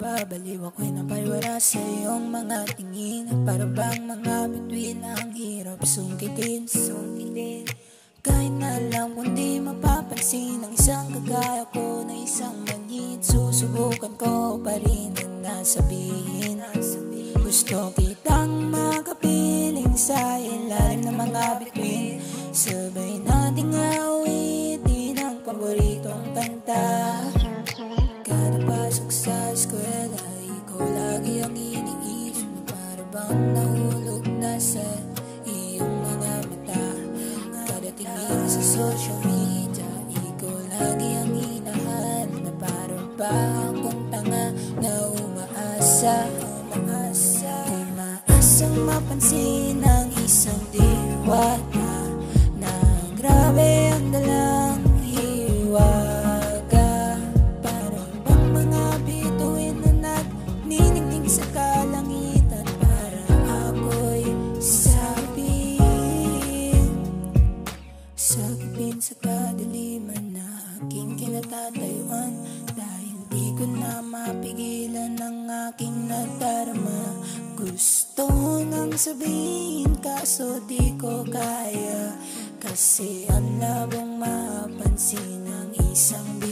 nababaliw ako'y napaiwala sa iyong mga tingin. Para bang mga bituin ang hirap sungkitin. Kahit na alam kung di mapapansin ang isang kagaya ko na isang manyit, susubukan ko pa rin na sabihin. Gusto kitang makapiling sa ilalim ng mga bituin. Sabay nating awitin ang paboritong kanta. Kada pasok sa eskwela, ikaw lagi ang iniisip na para bang nahulog na sa iyong mga mata. Kada tingin sa social media, ikaw lagi ang hinahanap na parang ba akong tanga na umaasang mapansin ng isang diwata na grabe ang dalang hiwaga. Parang bang mga bituin na nagniningning sa kalangitan. Para ako'y sagipin sa kadiliman na aking kinatatayuan. Dahil di ko na mapigilan ang aking nadarama. Gusto nang sabihin kaso di ko kaya, kasi ang labong mapansin ng isang